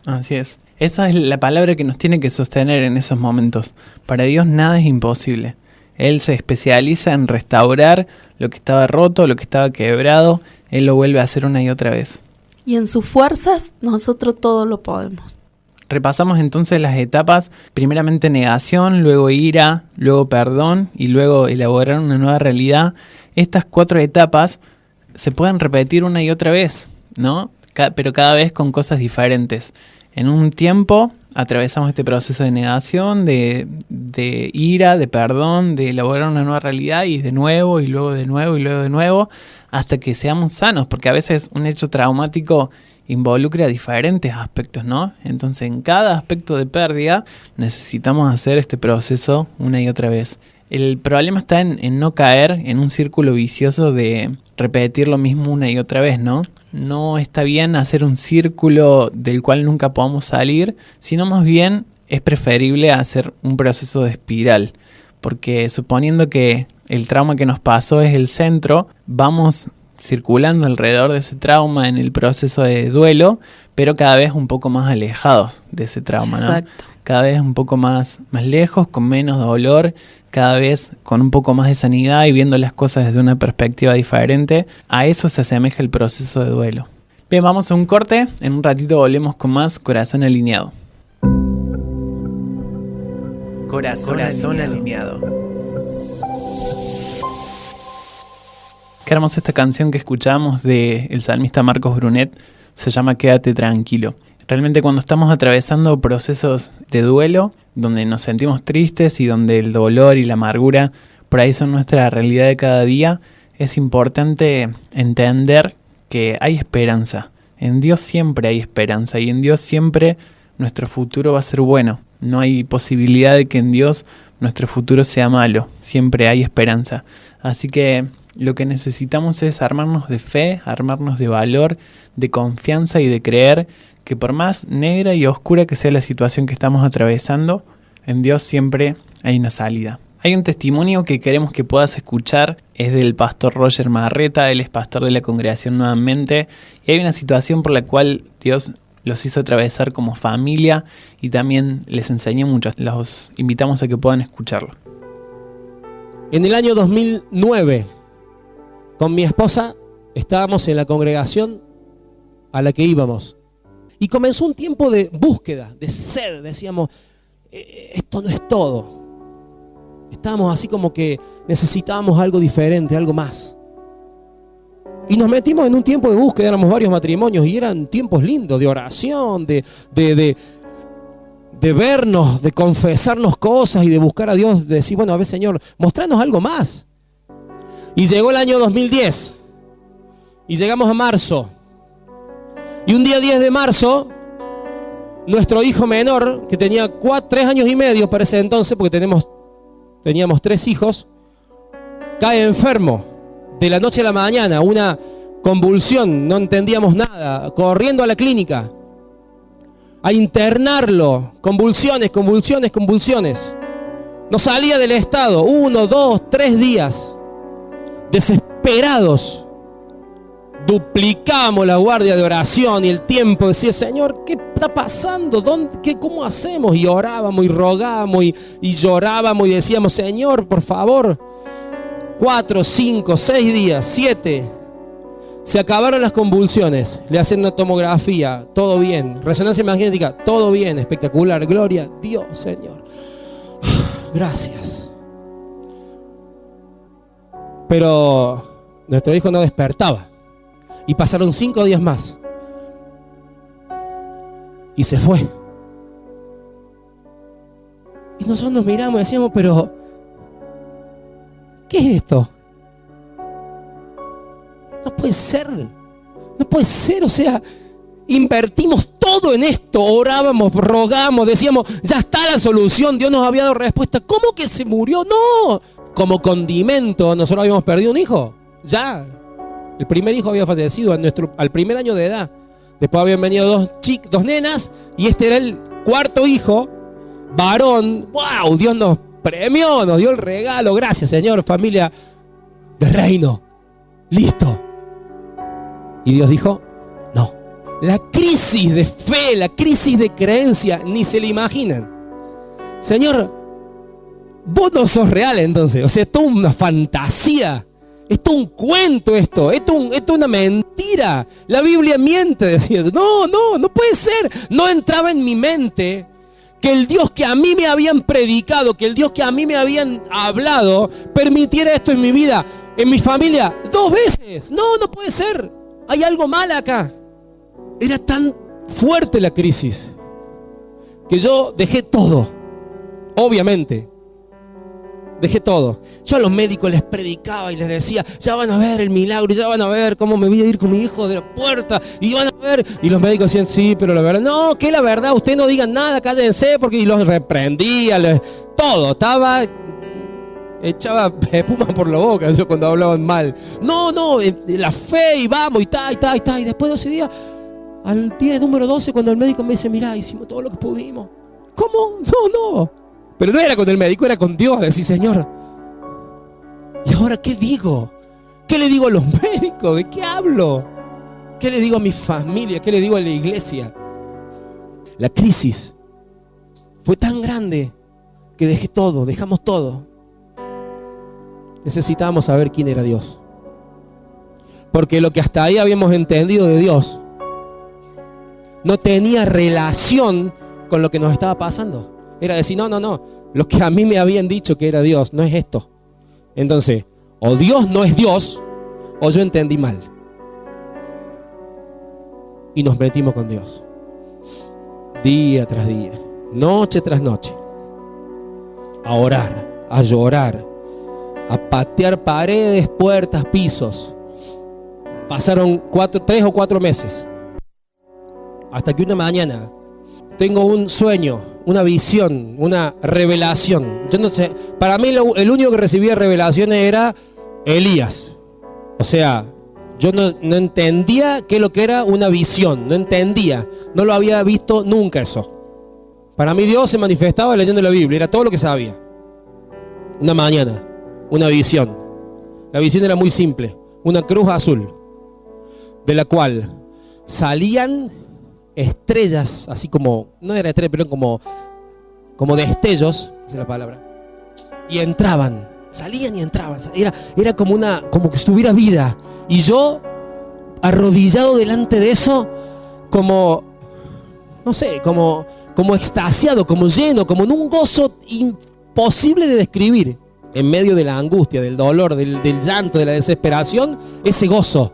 Así es. Esa es la palabra que nos tiene que sostener en esos momentos. Para Dios nada es imposible. Él se especializa en restaurar lo que estaba roto, lo que estaba quebrado. Él lo vuelve a hacer una y otra vez. Y en sus fuerzas nosotros todo lo podemos. Repasamos entonces las etapas, primeramente negación, luego ira, luego perdón y luego elaborar una nueva realidad. Estas 4 etapas se pueden repetir una y otra vez, ¿no? Pero cada vez con cosas diferentes. En un tiempo atravesamos este proceso de negación, de ira, de perdón, de elaborar una nueva realidad y de nuevo, y luego de nuevo, y luego de nuevo, hasta que seamos sanos, porque a veces un hecho traumático involucra diferentes aspectos, ¿no? Entonces, en cada aspecto de pérdida necesitamos hacer este proceso una y otra vez. El problema está en no caer en un círculo vicioso de repetir lo mismo una y otra vez, ¿no? No está bien hacer un círculo del cual nunca podamos salir, sino más bien es preferible hacer un proceso de espiral, porque suponiendo que el trauma que nos pasó es el centro, vamos circulando alrededor de ese trauma en el proceso de duelo, pero cada vez un poco más alejados de ese trauma, ¿no? Exacto. Cada vez un poco más lejos, con menos dolor, cada vez con un poco más de sanidad y viendo las cosas desde una perspectiva diferente. A eso se asemeja el proceso de duelo. Bien, vamos a un corte. En un ratito volvemos con más Corazón Alineado. Corazón alineado. Qué hermosa esta canción que escuchamos del salmista Marcos Brunet. Se llama Quédate tranquilo. Realmente cuando estamos atravesando procesos de duelo, donde nos sentimos tristes y donde el dolor y la amargura por ahí son nuestra realidad de cada día, es importante entender que hay esperanza. En Dios siempre hay esperanza y en Dios siempre nuestro futuro va a ser bueno. No hay posibilidad de que en Dios nuestro futuro sea malo. Siempre hay esperanza. Así que lo que necesitamos es armarnos de fe, armarnos de valor, de confianza y de creer que por más negra y oscura que sea la situación que estamos atravesando, en Dios siempre hay una salida. Hay un testimonio que queremos que puedas escuchar, es del pastor Roger Marreta, él es pastor de la congregación Nuevamente, y hay una situación por la cual Dios los hizo atravesar como familia y también les enseñó mucho. Los invitamos a que puedan escucharlo. En el año 2009, con mi esposa, estábamos en la congregación a la que íbamos. Y comenzó un tiempo de búsqueda, de sed. Decíamos, esto no es todo. Estábamos así como que necesitábamos algo diferente, algo más. Y nos metimos en un tiempo de búsqueda, éramos varios matrimonios y eran tiempos lindos de oración, de vernos, de confesarnos cosas y de buscar a Dios, de decir, bueno, a ver, Señor, mostranos algo más. Y llegó el año 2010 y llegamos a marzo. Y un día 10 de marzo, nuestro hijo menor, que tenía 3 años y medio para ese entonces, porque teníamos 3 hijos, cae enfermo de la noche a la mañana, una convulsión, no entendíamos nada, corriendo a la clínica, a internarlo, convulsiones. No salía del estado, 1, 2, 3 días, desesperados. Duplicamos la guardia de oración y el tiempo. Decía, Señor, ¿qué está pasando? ¿Cómo hacemos? Y orábamos y rogábamos y llorábamos y decíamos, Señor, por favor. 4, 5, 6 días, 7. Se acabaron las convulsiones. Le hacen una tomografía, todo bien. Resonancia magnética, todo bien, espectacular. Gloria a Dios, Señor. Gracias. Pero nuestro hijo no despertaba. Y pasaron 5 días más. Y se fue. Y nosotros nos miramos y decíamos, pero ¿qué es esto? No puede ser. No puede ser, o sea, invertimos todo en esto. Orábamos, rogamos, decíamos, ya está la solución. Dios nos había dado respuesta. ¿Cómo que se murió? No. Como condimento, nosotros habíamos perdido un hijo. Ya. El primer hijo había fallecido al primer año de edad. Después habían venido 2 nenas y este era el 4.º hijo, varón. ¡Wow! Dios nos premió, nos dio el regalo. Gracias, Señor, familia del reino. Listo. Y Dios dijo, no. La crisis de fe, la crisis de creencia, ni se la imaginan. Señor, vos no sos real entonces. O sea, esto es una fantasía. Esto es un cuento, esto es una mentira. La Biblia miente, decía. No puede ser. No entraba en mi mente que el Dios que a mí me habían predicado, que el Dios que a mí me habían hablado, permitiera esto en mi vida, en mi familia, 2 veces. No puede ser. Hay algo mal acá. Era tan fuerte la crisis que yo dejé todo. Obviamente. Dejé todo. Yo a los médicos les predicaba y les decía, ya van a ver el milagro, ya van a ver cómo me voy a ir con mi hijo de la puerta, y van a ver. Y los médicos decían, sí, pero la verdad, no, que la verdad, ustedes no digan nada, cállense, porque y los reprendía, todo, echaba espuma por la boca yo cuando hablaban mal. No, la fe, y vamos, y después de ese día, al día número 12, cuando el médico me dice, mirá, hicimos todo lo que pudimos. ¿Cómo? No. Pero no era con el médico, era con Dios. Decir, Señor, ¿y ahora qué digo? ¿Qué le digo a los médicos? ¿De qué hablo? ¿Qué le digo a mi familia? ¿Qué le digo a la iglesia? La crisis fue tan grande que dejamos todo. Necesitábamos saber quién era Dios. Porque lo que hasta ahí habíamos entendido de Dios no tenía relación con lo que nos estaba pasando. Era decir, no, lo que a mí me habían dicho que era Dios no es esto. Entonces, o Dios no es Dios, o yo entendí mal. Y nos metimos con Dios. Día tras día, noche tras noche. A orar, a llorar, a patear paredes, puertas, pisos. Pasaron 3 o 4 meses. Hasta que una mañana tengo un sueño, una visión, una revelación. Yo no sé, para mí el único que recibía revelaciones era Elías. O sea, yo no entendía qué es lo que era una visión, no entendía, no lo había visto nunca eso. Para mí Dios se manifestaba leyendo la Biblia, era todo lo que sabía. Una mañana, una visión. La visión era muy simple, una cruz azul, de la cual salían estrellas, así como, no era estrella, pero como destellos, esa es la palabra, y entraban, salían y entraban, era como que estuviera vida, y yo arrodillado delante de eso, como, no sé, como extasiado, como lleno, como en un gozo imposible de describir, en medio de la angustia, del dolor, del llanto, de la desesperación, ese gozo.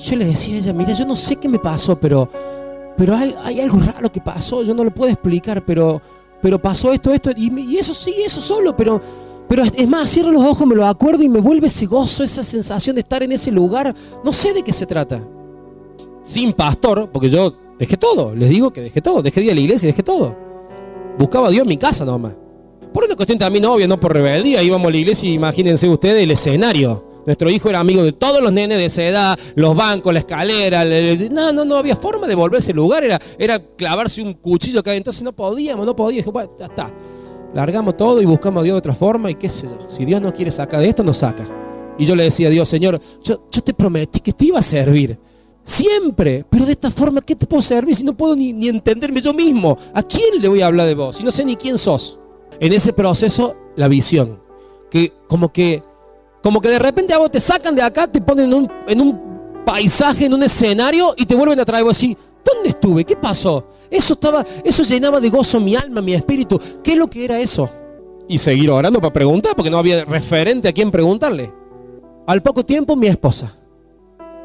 Yo le decía a ella, mira, yo no sé qué me pasó, pero hay algo raro que pasó, yo no lo puedo explicar, pero pasó esto, y eso sí, eso solo, pero es más, cierro los ojos, me lo acuerdo y me vuelve ese gozo, esa sensación de estar en ese lugar, no sé de qué se trata. Sin pastor, porque yo dejé todo, les digo que dejé todo, dejé de ir a la iglesia, dejé todo. Buscaba a Dios en mi casa nomás. Por una cuestión también obvia, no por rebeldía, íbamos a la iglesia y imagínense ustedes el escenario. Nuestro hijo era amigo de todos los nenes de esa edad, los bancos, la escalera, no había forma de volverse lugar, era clavarse un cuchillo acá, entonces no podíamos, dije, bueno, ya está, largamos todo y buscamos a Dios de otra forma y qué sé yo, si Dios nos quiere sacar de esto, nos saca. Y yo le decía a Dios, Señor, yo te prometí que te iba a servir, siempre, pero de esta forma, ¿qué te puedo servir si no puedo ni entenderme yo mismo? ¿A quién le voy a hablar de vos si no sé ni quién sos? En ese proceso, la visión, que como que de repente a vos te sacan de acá, te ponen en un paisaje, en un escenario y te vuelven a traer vos así, ¿dónde estuve? ¿Qué pasó? Eso llenaba de gozo mi alma, mi espíritu. ¿Qué es lo que era eso? Y seguir orando para preguntar, porque no había referente a quién preguntarle. Al poco tiempo, mi esposa.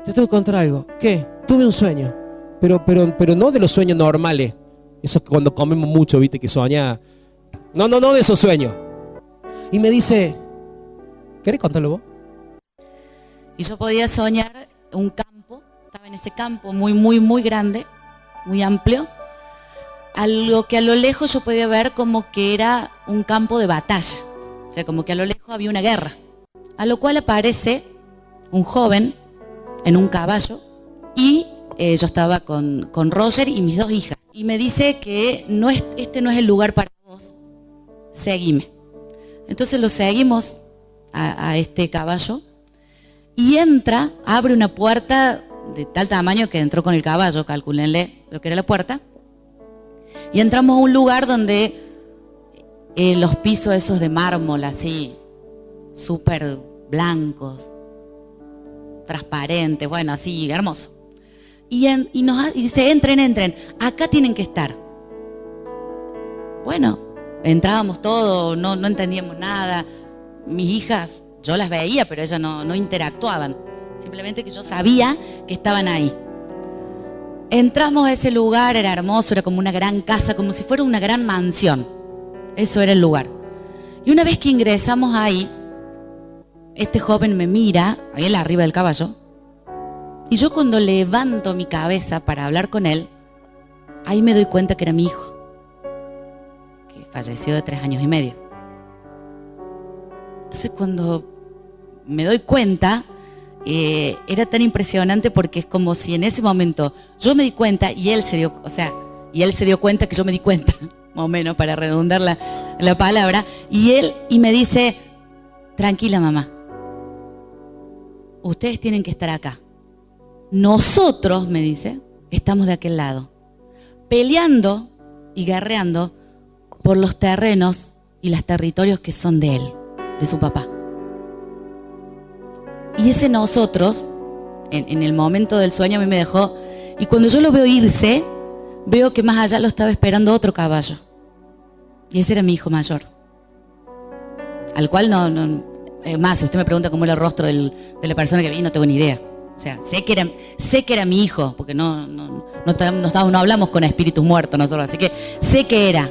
Te tengo que contar algo. ¿Qué? Tuve un sueño, pero no de los sueños normales. Eso que cuando comemos mucho, viste, que soña. No de esos sueños. Y me dice, ¿querés contarlo vos? Y yo podía soñar un campo, estaba en ese campo muy grande, muy amplio, algo que a lo lejos yo podía ver como que era un campo de batalla, o sea, como que a lo lejos había una guerra, a lo cual aparece un joven en un caballo y yo estaba con Roger y mis 2 hijas, y me dice que este no es el lugar para vos, seguime. Entonces lo seguimos a este caballo y abre una puerta de tal tamaño que entró con el caballo, calcúlenle lo que era la puerta, y entramos a un lugar donde los pisos esos de mármol así, súper blancos, transparentes, bueno, así, hermoso. Y dice, entren, acá tienen que estar. Bueno, entrábamos todos, no entendíamos nada. Mis hijas, yo las veía, pero ellas no interactuaban. Simplemente que yo sabía que estaban ahí. Entramos a ese lugar, era hermoso, era como una gran casa, como si fuera una gran mansión. Eso era el lugar. Y una vez que ingresamos ahí, este joven me mira, ahí arriba del caballo, y yo cuando levanto mi cabeza para hablar con él, ahí me doy cuenta que era mi hijo, que falleció de 3 años y medio. Entonces cuando me doy cuenta, era tan impresionante porque es como si en ese momento yo me di cuenta y él se dio cuenta que yo me di cuenta. más o menos para redundar la palabra, y me dice, tranquila mamá, ustedes tienen que estar acá. Nosotros, me dice, estamos de aquel lado, peleando y guerreando por los terrenos y los territorios que son de él, de su papá. Y ese nosotros, en el momento del sueño, a mí me dejó, y cuando yo lo veo irse, veo que más allá lo estaba esperando otro caballo. Y ese era mi hijo mayor. Al cual más, si usted me pregunta cómo era el rostro de la persona que vi, no tengo ni idea. O sea, sé que era mi hijo, porque no hablamos con espíritus muertos nosotros, así que sé que era.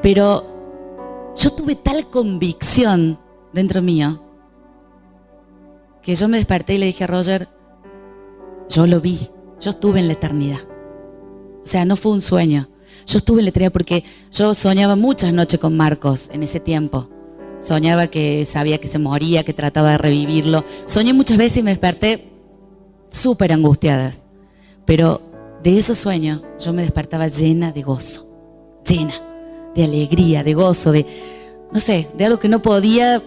Pero yo tuve tal convicción dentro mío que yo me desperté y le dije a Roger, yo lo vi, yo estuve en la eternidad. O sea, no fue un sueño. Yo estuve en la eternidad porque yo soñaba muchas noches con Marcos en ese tiempo. Soñaba que sabía que se moría, que trataba de revivirlo. Soñé muchas veces y me desperté súper angustiadas. Pero de esos sueños yo me despertaba llena de gozo, llena de alegría, de gozo, de, no sé, de algo que no podía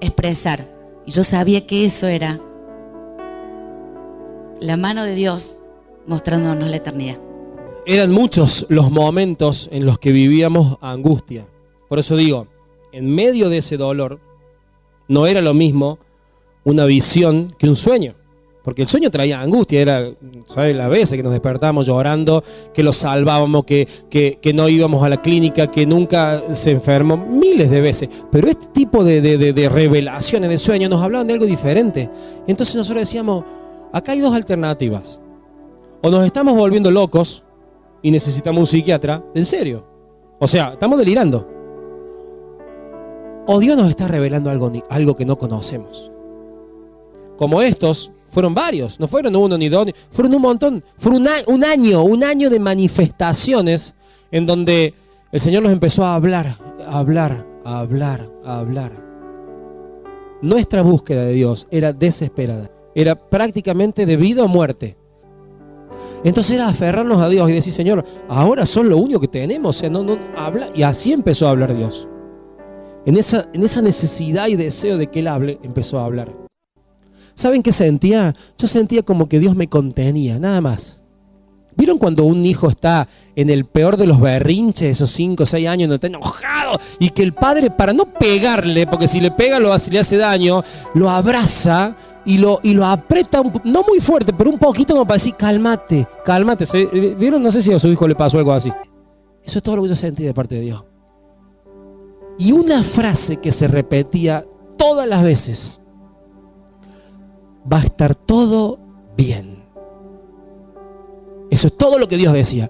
expresar. Y yo sabía que eso era la mano de Dios mostrándonos la eternidad. Eran muchos los momentos en los que vivíamos angustia. Por eso digo, en medio de ese dolor, no era lo mismo una visión que un sueño. Porque el sueño traía angustia, era, ¿sabes? Las veces que nos despertábamos llorando, que lo salvábamos, que no íbamos a la clínica, que nunca se enfermó, miles de veces. Pero este tipo de revelaciones de sueños nos hablaban de algo diferente. Entonces nosotros decíamos, acá hay dos alternativas. O nos estamos volviendo locos y necesitamos un psiquiatra, en serio. O sea, estamos delirando. O Dios nos está revelando algo que no conocemos. Como estos, fueron varios, no fueron uno ni dos, fueron un montón. Fue un año de manifestaciones en donde el Señor nos empezó a hablar. Nuestra búsqueda de Dios era desesperada, era prácticamente de vida o muerte. Entonces era aferrarnos a Dios y decir, Señor, ahora son lo único que tenemos, o sea, no habla. Y así empezó a hablar Dios. En esa necesidad y deseo de que Él hable, empezó a hablar. ¿Saben qué sentía? Yo sentía como que Dios me contenía, nada más. ¿Vieron cuando un hijo está en el peor de los berrinches, esos 5 o 6 años, donde está enojado, y que el padre, para no pegarle, porque si le pega le hace daño, lo abraza y lo aprieta, no muy fuerte, pero un poquito como para decir, cálmate. ¿Vieron? No sé si a su hijo le pasó algo así. Eso es todo lo que yo sentí de parte de Dios. Y una frase que se repetía todas las veces: va a estar todo bien. Eso es todo lo que Dios decía.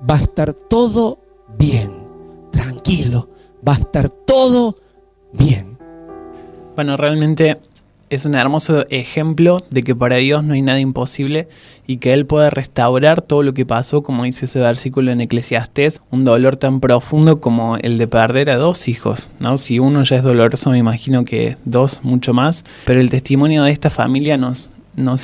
Va a estar todo bien. Tranquilo. Va a estar todo bien. Bueno, realmente es un hermoso ejemplo de que para Dios no hay nada imposible y que Él puede restaurar todo lo que pasó, como dice ese versículo en Eclesiastés, un dolor tan profundo como el de perder a 2 hijos, ¿no? Si uno ya es doloroso, me imagino que 2 mucho más, pero el testimonio de esta familia nos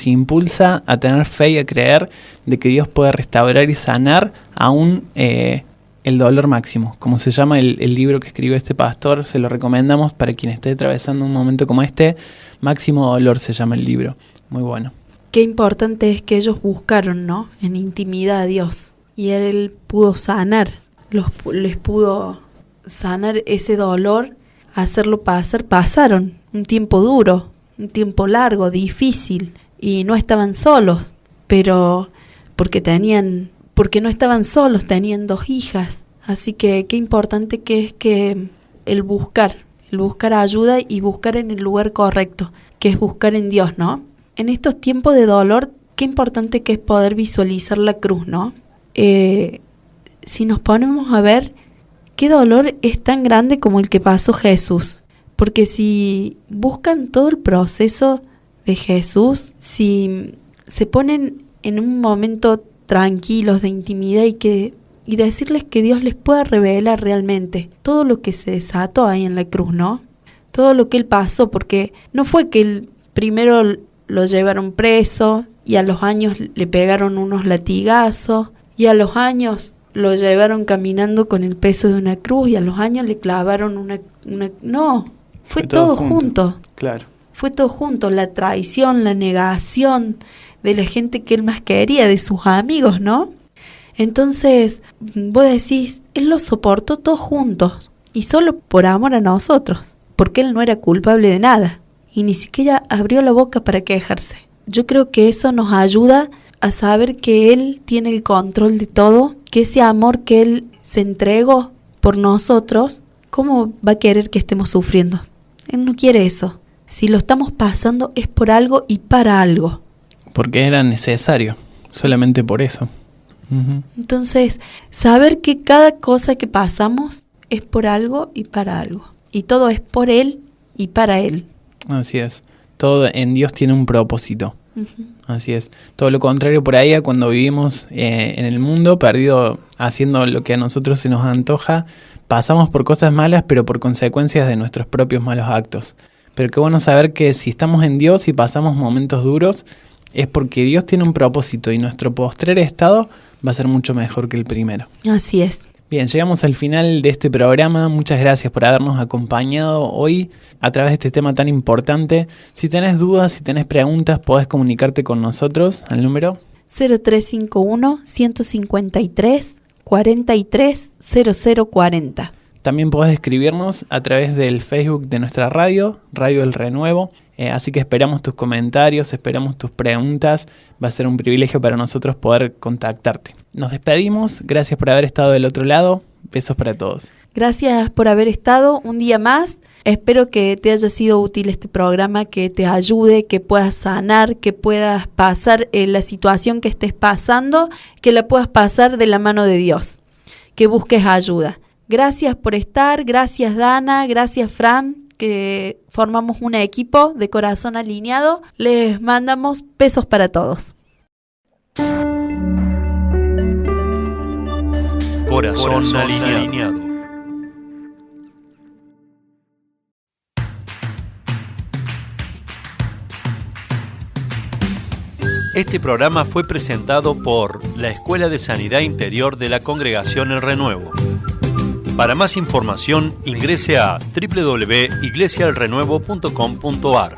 impulsa a tener fe y a creer de que Dios puede restaurar y sanar aún el dolor máximo, como se llama el libro que escribió este pastor. Se lo recomendamos para quien esté atravesando un momento como este. Máximo Dolor se llama el libro, muy bueno. Qué importante es que ellos buscaron, ¿no?, en intimidad a Dios, y Él pudo sanar, les pudo sanar ese dolor, hacerlo pasar. Pasaron un tiempo duro, un tiempo largo, difícil, y no estaban solos, pero porque no estaban solos, tenían 2 hijas. Así que qué importante que es que el buscar ayuda y buscar en el lugar correcto, que es buscar en Dios, ¿no? En estos tiempos de dolor, qué importante que es poder visualizar la cruz, ¿no? Si nos ponemos a ver, qué dolor es tan grande como el que pasó Jesús. Porque si buscan todo el proceso de Jesús, si se ponen en un momento tranquilos de intimidad y decirles que Dios les pueda revelar realmente todo lo que se desató ahí en la cruz, ¿no? Todo lo que Él pasó, porque no fue que Él primero lo llevaron preso y a los años le pegaron unos latigazos y a los años lo llevaron caminando con el peso de una cruz y a los años le clavaron una... No, fue todo junto. Claro. Fue todo junto, la traición, la negación de la gente que él más quería, de sus amigos, ¿no? Entonces, vos decís, él lo soportó todos juntos y solo por amor a nosotros, porque él no era culpable de nada y ni siquiera abrió la boca para quejarse. Yo creo que eso nos ayuda a saber que él tiene el control de todo, que ese amor que él se entregó por nosotros, ¿cómo va a querer que estemos sufriendo? Él no quiere eso. Si lo estamos pasando es por algo y para algo. Porque era necesario, solamente por eso. Entonces, saber que cada cosa que pasamos es por algo y para algo. Y todo es por Él y para Él. Así es. Todo en Dios tiene un propósito. Así es. Todo lo contrario por ahí a cuando vivimos en el mundo, perdido haciendo lo que a nosotros se nos antoja, pasamos por cosas malas, pero por consecuencias de nuestros propios malos actos. Pero qué bueno saber que si estamos en Dios y pasamos momentos duros, es porque Dios tiene un propósito y nuestro postrer estado va a ser mucho mejor que el primero. Así es. Bien, llegamos al final de este programa. Muchas gracias por habernos acompañado hoy a través de este tema tan importante. Si tenés dudas, si tenés preguntas, podés comunicarte con nosotros al número 0351-153-430040. También podés escribirnos a través del Facebook de nuestra radio, Radio El Renuevo. Así que esperamos tus comentarios, esperamos tus preguntas. Va a ser un privilegio para nosotros poder contactarte. Nos despedimos. Gracias por haber estado del otro lado. Besos para todos. Gracias por haber estado un día más. Espero que te haya sido útil este programa, que te ayude, que puedas sanar, que puedas pasar la situación que estés pasando, que la puedas pasar de la mano de Dios, que busques ayuda. Gracias por estar, gracias Dana, gracias Fran, que formamos un equipo de corazón alineado. Les mandamos besos para todos. Corazón alineado. Este programa fue presentado por la Escuela de Sanidad Interior de la Congregación El Renuevo. Para más información ingrese a www.iglesiaelrenuevo.com.ar.